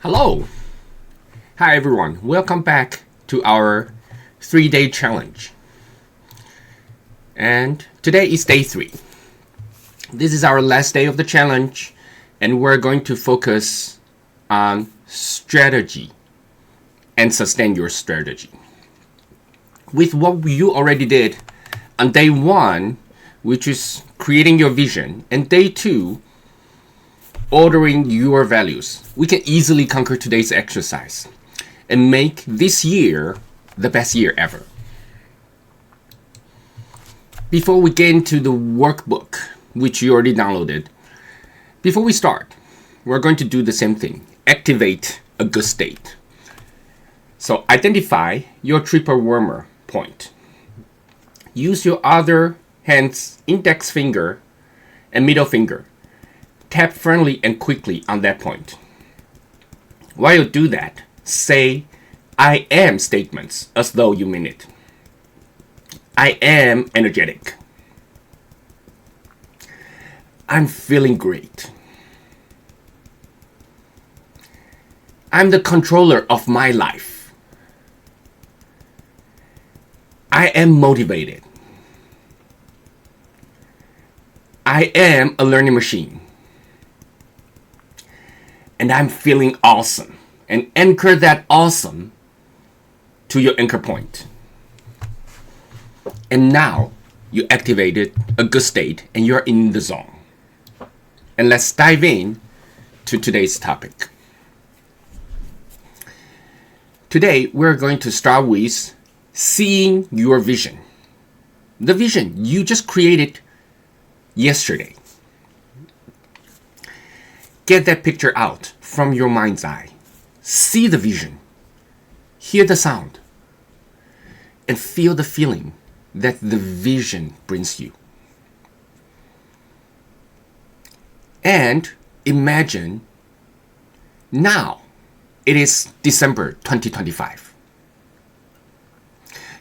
Hello. Hi everyone. Welcome back to our 3-day challenge. And today is day 3. This is our last day of the challenge and we're going to focus on strategy and sustain your strategy. With what you already did on day 1, which is creating your vision, and day 2, ordering your values, we can easily conquer today's exercise and make this year the best year ever. Before we get into the workbook, which you already downloaded, before we start, we're going to do the same thing. Activate a good state. So identify your trigger warmer point. Use your other hand's index finger and middle finger. Tap friendly and quickly on that point. While you do that, say I am statements as though you mean it. I am energetic. I'm feeling great. I'm the controller of my life. I am motivated. I am a learning machine. And I'm feeling awesome. And anchor that awesome to your anchor point. And now you activated a good state and you're in the zone. And let's dive in to today's topic. Today we're going to start with seeing your vision. The vision you just created yesterday. Get that picture out from your mind's eye. See the vision. Hear the sound. And feel the feeling that the vision brings you. And imagine now it is December 2025.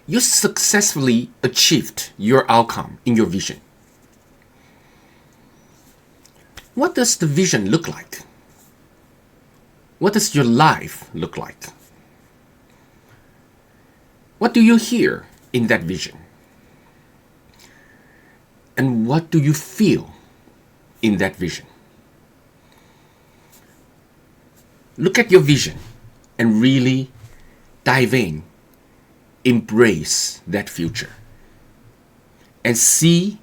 You successfully achieved your outcome in your vision. What does the vision look like? What does your life look like? What do you hear in that vision? And what do you feel in that vision? Look at your vision and really dive in, embrace that future, and see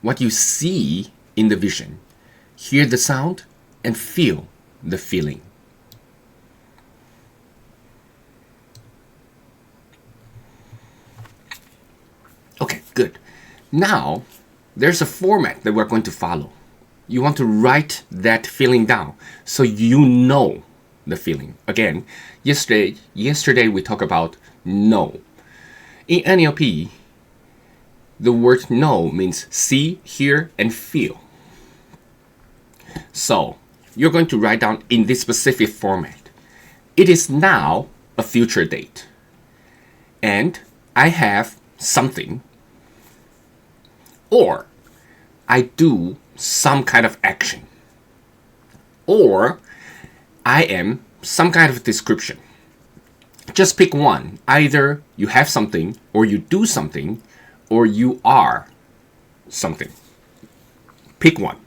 what you see in the vision. Hear the sound and feel the feeling. Okay, good. Now, there's a format that we're going to follow. You want to write that feeling down so you know the feeling. Again, yesterday we talked about know. In NLP, the word know means see, hear, and feel. So, you're going to write down in this specific format. It is now a future date. And I have something. Or I do some kind of action. Or I am some kind of description. Just pick one. Either you have something, or you do something, or you are something. Pick one.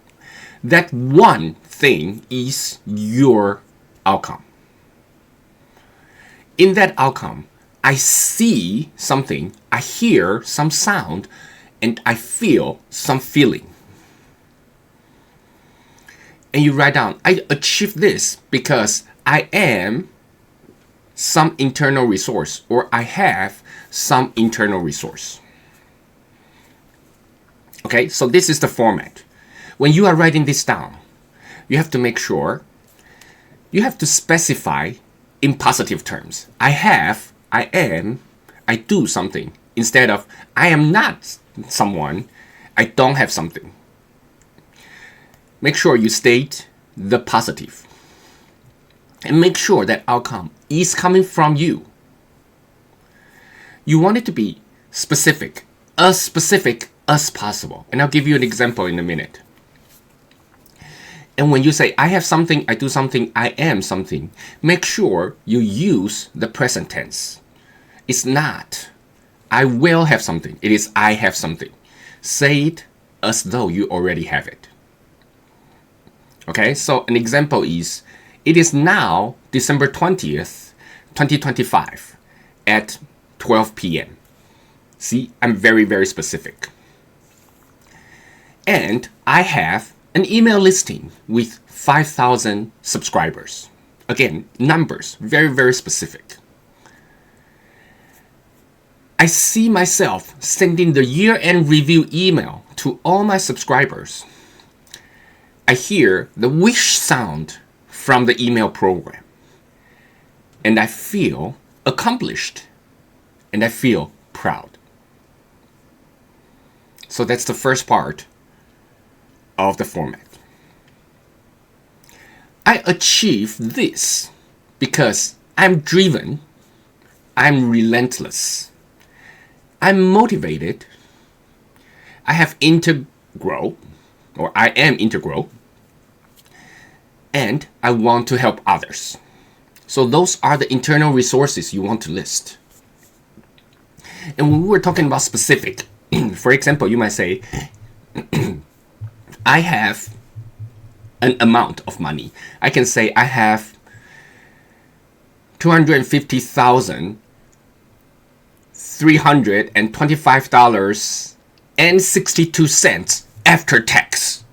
That one thing is your outcome. In that outcome, I see something, I hear some sound, and I feel some feeling. And you write down, I achieved this because I am some internal resource, or I have some internal resource. Okay, so this is the format. When you are writing this down, you have to make sure you have to specify in positive terms. I have, I am, I do something, instead of I am not someone, I don't have something. Make sure you state the positive. And make sure that outcome is coming from you. You want it to be specific as possible. And I'll give you an example in a minute. And when you say, I have something, I do something, I am something, make sure you use the present tense. It's not, I will have something. It is, I have something. Say it as though you already have it. Okay, so an example is, it is now December 20th, 2025 at 12 p.m. See, I'm very, very specific. And I have an email listing with 5,000 subscribers. Again, numbers, very, very specific. I see myself sending the year-end review email to all my subscribers. I hear the wish sound from the email program. And I feel accomplished. And I feel proud. So that's the first part of the format. I achieve this because I'm driven, I'm relentless, I'm motivated, I have integral, or I am integral, and I want to help others. So those are the internal resources you want to list. And when we were talking about specific, for example, you might say, I have an amount of money. I can say I have $250,325.62 after tax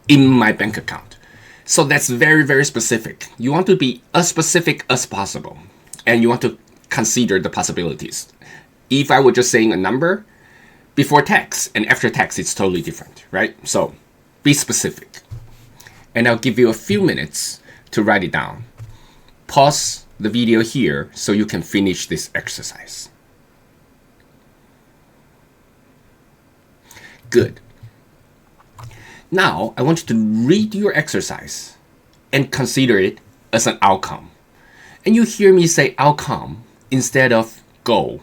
in my bank account. So that's very, very specific. You want to be as specific as possible, and you want to consider the possibilities. If I were just saying a number, before tax and after tax, it's totally different, right? So be specific. And I'll give you a few minutes to write it down. Pause the video here so you can finish this exercise. Good. Now, I want you to read your exercise and consider it as an outcome. And you hear me say outcome instead of goal.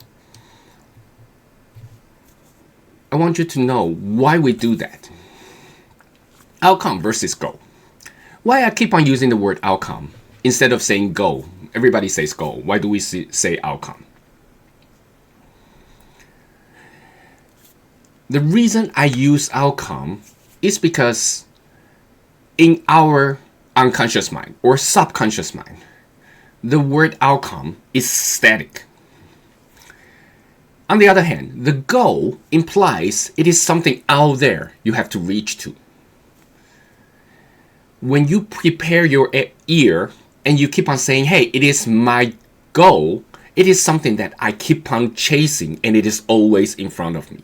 I want you to know why we do that. Outcome versus goal. Why I keep on using the word outcome instead of saying goal? Everybody says goal. Why do we say outcome? The reason I use outcome is because in our unconscious mind or subconscious mind, the word outcome is static. On the other hand, the goal implies it is something out there you have to reach to. When you prepare your ear and you keep on saying, hey, it is my goal, it is something that I keep on chasing and it is always in front of me.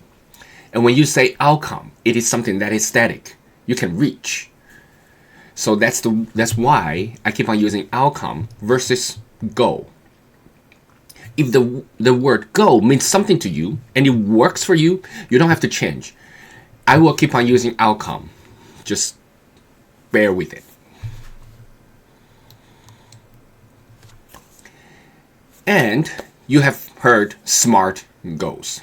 And when you say outcome, it is something that is static. You can reach. So that's why I keep on using outcome versus goal. If the word goal means something to you and it works for you, you don't have to change. I will keep on using outcome. Just bear with it. And you have heard SMART goals.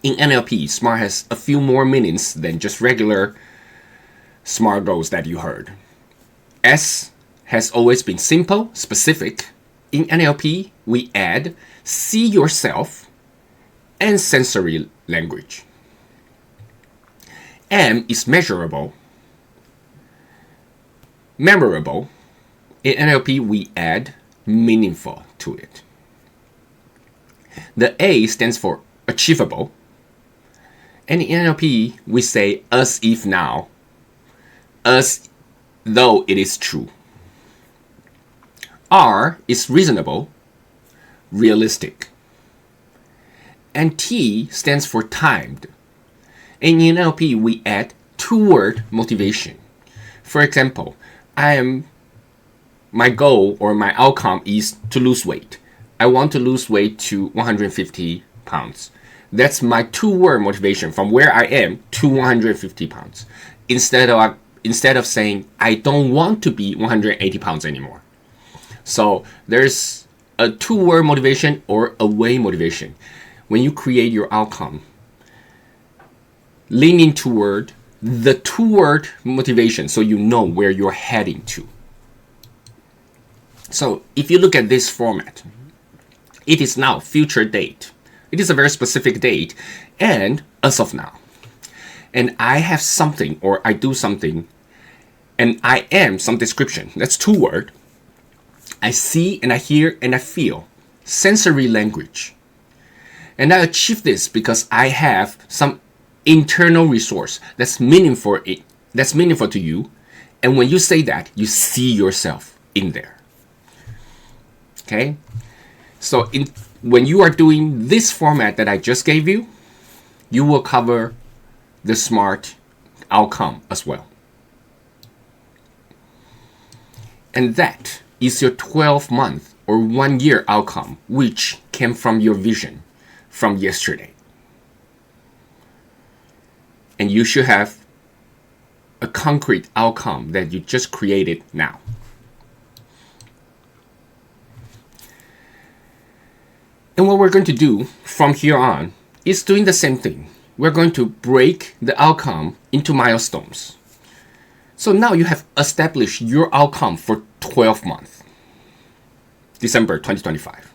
In NLP, SMART has a few more meanings than just regular SMART goals that you heard. S has always been simple, specific. In NLP, we add see yourself and sensory language. M is measurable, memorable. In NLP, we add meaningful to it. The A stands for achievable. And in NLP, we say as if now, as though it is true. R is reasonable, realistic. And T stands for timed. And in NLP, we add two-word motivation. For example, my goal or my outcome is to lose weight. I want to lose weight to 150 pounds. That's my two-word motivation from where I am to 150 pounds. Instead of saying, I don't want to be 180 pounds anymore. So there's a two-word motivation or a way motivation. When you create your outcome, leaning toward the 2-word motivation so you know where you're heading to. So if you look at this format, it is now future date. It is a very specific date and as of now. And I have something or I do something and I am some description. That's 2-word. I see and I hear and I feel. Sensory language. And I achieve this because I have some internal resource that's meaningful to you. And when you say that, you see yourself in there. Okay? So when you are doing this format that I just gave you, you will cover the SMART outcome as well. And that is your 12-month or 1-year outcome, which came from your vision from yesterday. And you should have a concrete outcome that you just created now. And what we're going to do from here on is doing the same thing. We're going to break the outcome into milestones. So now you have established your outcome for 12 months, December 2025.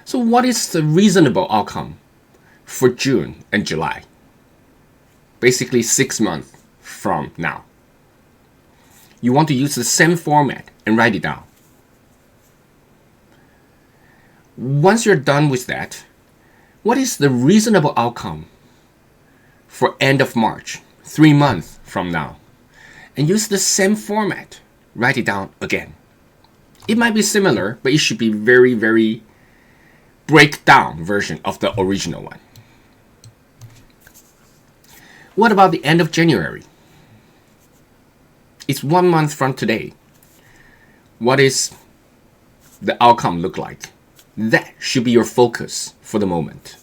So what is the reasonable outcome for June and July? Basically 6 months from now. You want to use the same format and write it down. Once you're done with that, what is the reasonable outcome for end of March, 3 months from now? And use the same format. Write it down again. It might be similar, but it should be very, very breakdown version of the original one. What about the end of January? It's 1 month from today. What is the outcome look like? That should be your focus for the moment.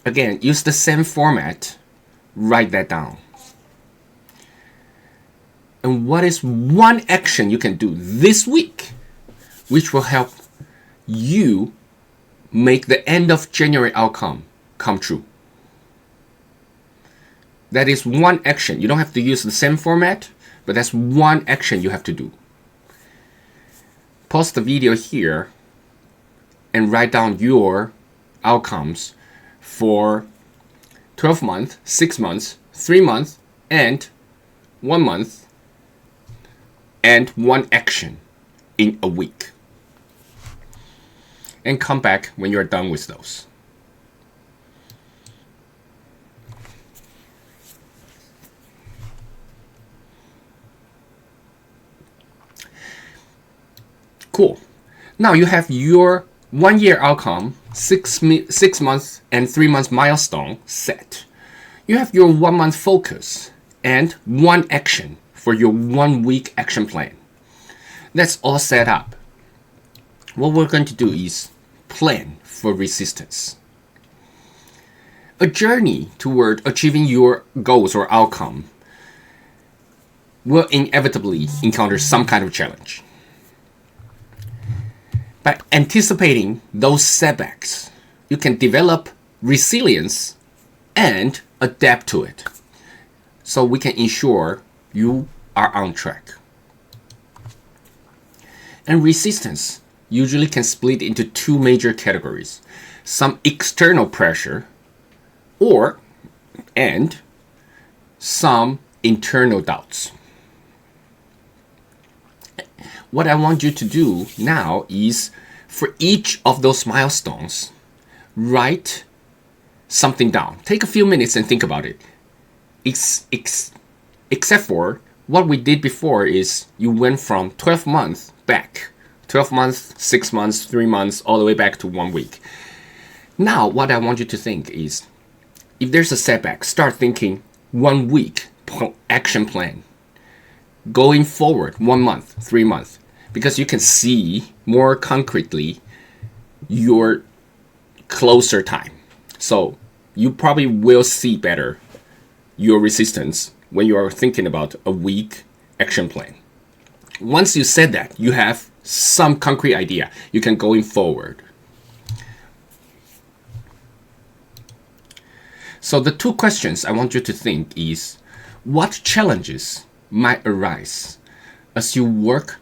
Again, use the same format. Write that down. And what is one action you can do this week which will help you make the end of January outcome come true? That is one action. You don't have to use the same format, but that's one action you have to do. Pause the video here and write down your outcomes for 12 months, 6 months, 3 months, and 1 month, and one action in a week. And come back when you're done with those. Cool. Now you have your 1-year outcome, 6 months and 3 months milestone set. You have your 1 month focus and one action for your 1 week action plan. That's all set up. What we're going to do is plan for resistance. A journey toward achieving your goals or outcome will inevitably encounter some kind of challenge. By anticipating those setbacks, you can develop resilience and adapt to it. So we can ensure you are on track. And resistance usually can split into 2 major categories. Some external pressure and some internal doubts. What I want you to do now is for each of those milestones, write something down. Take a few minutes and think about it. Except for what we did before is you went from 12 months back. 12 months, 6 months, 3 months, all the way back to 1 week. Now, what I want you to think is, if there's a setback, start thinking 1 week action plan. Going forward, 1 month, 3 months. Because you can see more concretely your closer time. So you probably will see better your resistance when you are thinking about a week action plan. Once you said that, you have some concrete idea. You can go forward. So the two questions I want you to think is, what challenges might arise as you work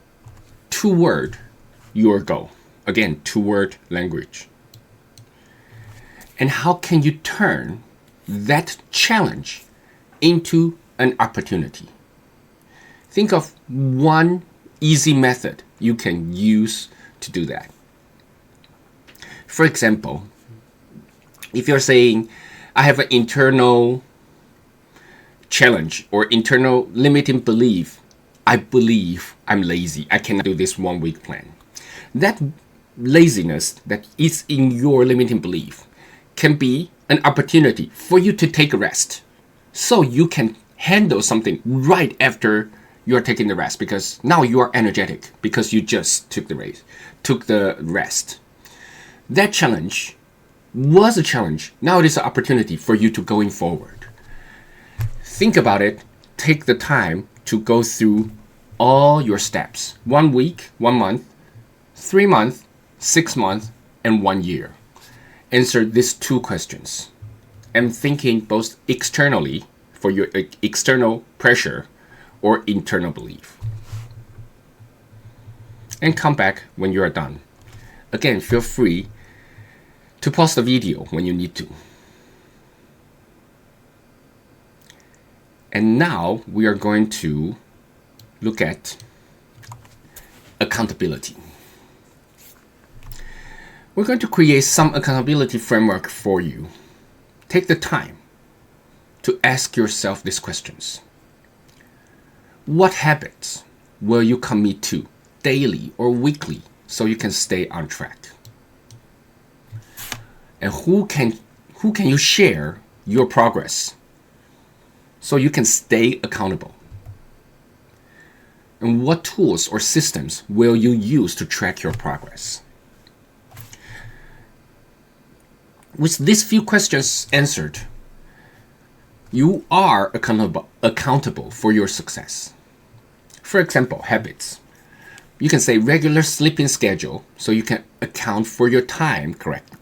toward your goal? Again, toward language. And how can you turn that challenge into an opportunity? Think of one easy method you can use to do that. For example, if you're saying, I have an internal challenge or internal limiting belief, I believe I'm lazy, I cannot do this 1 week plan. That laziness that is in your limiting belief can be an opportunity for you to take a rest, so you can handle something right after you're taking the rest, because now you are energetic because you just took the rest. That challenge was a challenge. Now it is an opportunity for you to going forward. Think about it. Take the time to go through all your steps. 1 week, 1 month, 3 months, 6 months, and 1 year. Answer these two questions. And thinking both externally for your external pressure or internal belief. And come back when you are done. Again, feel free to pause the video when you need to. And now we are going to look at accountability. We're going to create some accountability framework for you. Take the time to ask yourself these questions. What habits will you commit to daily or weekly so you can stay on track? And who can you share your progress so you can stay accountable? And what tools or systems will you use to track your progress? With these few questions answered, you are accountable for your success. For example, habits. You can say regular sleeping schedule so you can account for your time correctly.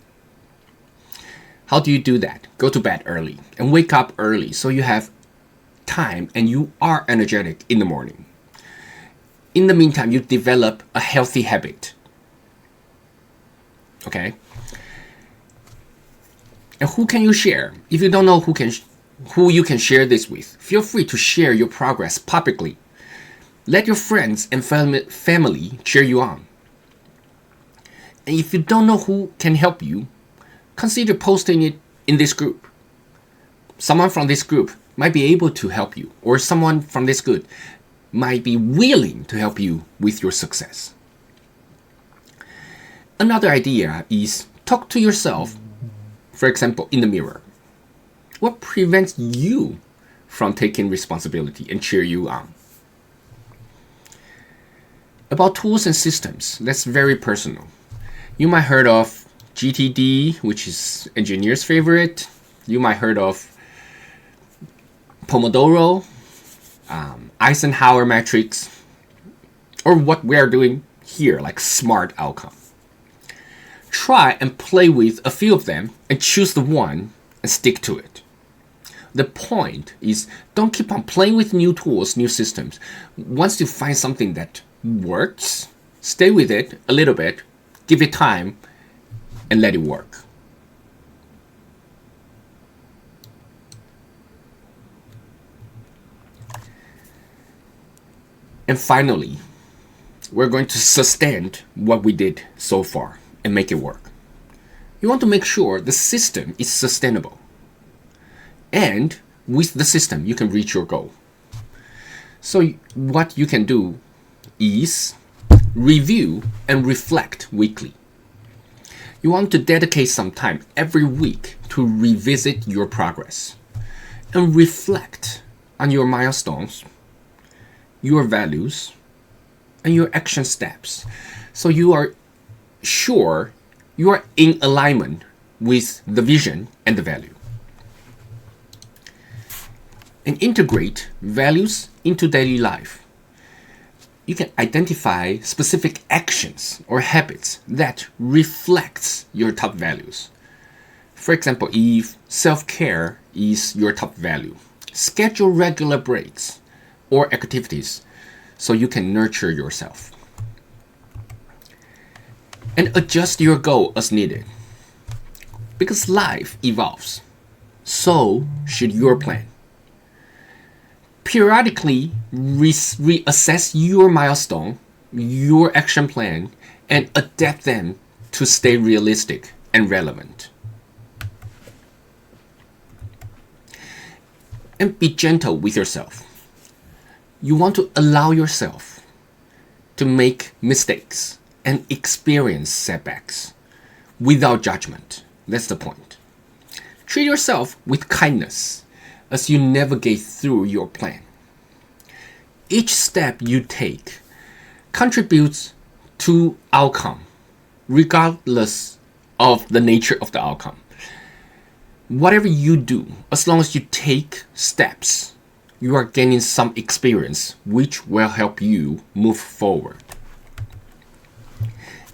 How do you do that? Go to bed early and wake up early so you have time and you are energetic in the morning. In the meantime, you develop a healthy habit. Okay? And who can you share? If you don't know who you can share this with, feel free to share your progress publicly. Let your friends and family cheer you on. And if you don't know who can help you, consider posting it in this group. Someone from this group might be able to help you, or someone from this group might be willing to help you with your success. Another idea is talk to yourself, for example, in the mirror. What prevents you from taking responsibility and cheer you on? About tools and systems, that's very personal. You might heard of GTD, which is engineer's favorite. You might heard of Pomodoro, Eisenhower matrix, or what we are doing here, like SMART outcome. Try and play with a few of them and choose the one and stick to it. The point is, don't keep on playing with new tools, new systems. Once you find something that works, stay with it a little bit, give it time, and let it work. And finally, we're going to sustain what we did so far and make it work. You want to make sure the system is sustainable. And with the system, you can reach your goal. So what you can do is review and reflect weekly. You want to dedicate some time every week to revisit your progress and reflect on your milestones, your values, and your action steps, so you are sure you are in alignment with the vision and the value. And integrate values into daily life. You can identify specific actions or habits that reflects your top values. For example, if self-care is your top value, schedule regular breaks or activities so you can nurture yourself. And adjust your goal as needed. Because life evolves, so should your plan. Periodically reassess your milestone, your action plan, and adapt them to stay realistic and relevant. And be gentle with yourself. You want to allow yourself to make mistakes and experience setbacks without judgment. That's the point. Treat yourself with kindness as you navigate through your plan. Each step you take contributes to outcome, regardless of the nature of the outcome. Whatever you do, as long as you take steps, you are gaining some experience which will help you move forward.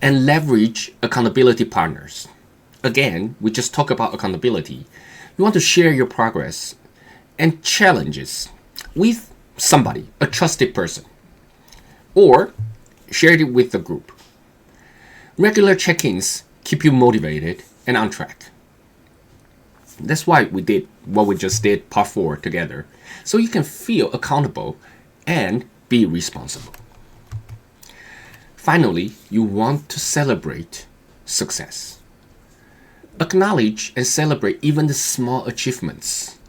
And leverage accountability partners. Again, we just talk about accountability. You want to share your progress and challenges with somebody, a trusted person, or share it with the group. Regular check-ins keep you motivated and on track. That's why we did what we just did, part 4 together, so you can feel accountable and be responsible. Finally, you want to celebrate success. Acknowledge and celebrate even the small achievements.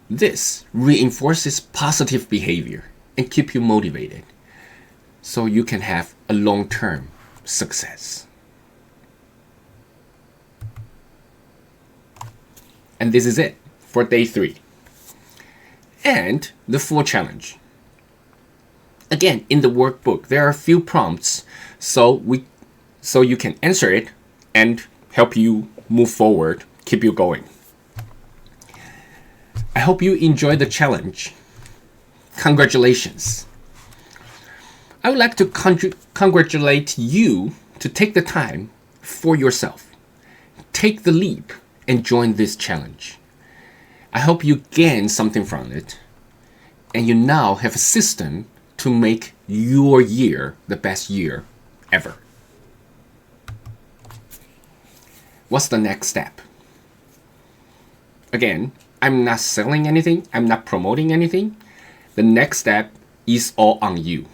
This reinforces positive behavior and keep you motivated so you can have a long-term success. And this is it for day 3. And the full challenge. Again, in the workbook, there are a few prompts so you can answer it and help you move forward, keep you going. I hope you enjoy the challenge. Congratulations. I would like to congratulate you to take the time for yourself. Take the leap and join this challenge. I hope you gain something from it, and you now have a system to make your year the best year ever. What's the next step? Again, I'm not selling anything, I'm not promoting anything. The next step is all on you.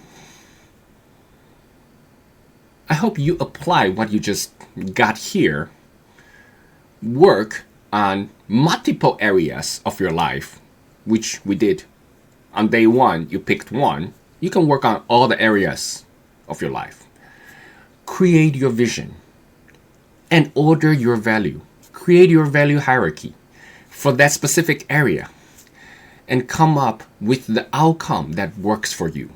I hope you apply what you just got here. Work on multiple areas of your life, which we did. On day 1, you picked one. You can work on all the areas of your life. Create your vision and order your value. Create your value hierarchy for that specific area and come up with the outcome that works for you.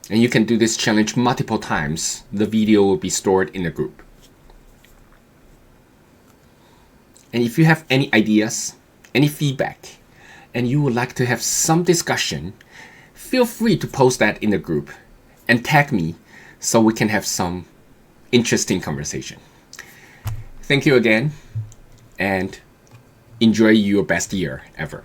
And you can do this challenge multiple times. The video will be stored in the group. And if you have any ideas, any feedback, and you would like to have some discussion, feel free to post that in the group and tag me so we can have some interesting conversation. Thank you again, and enjoy your best year ever.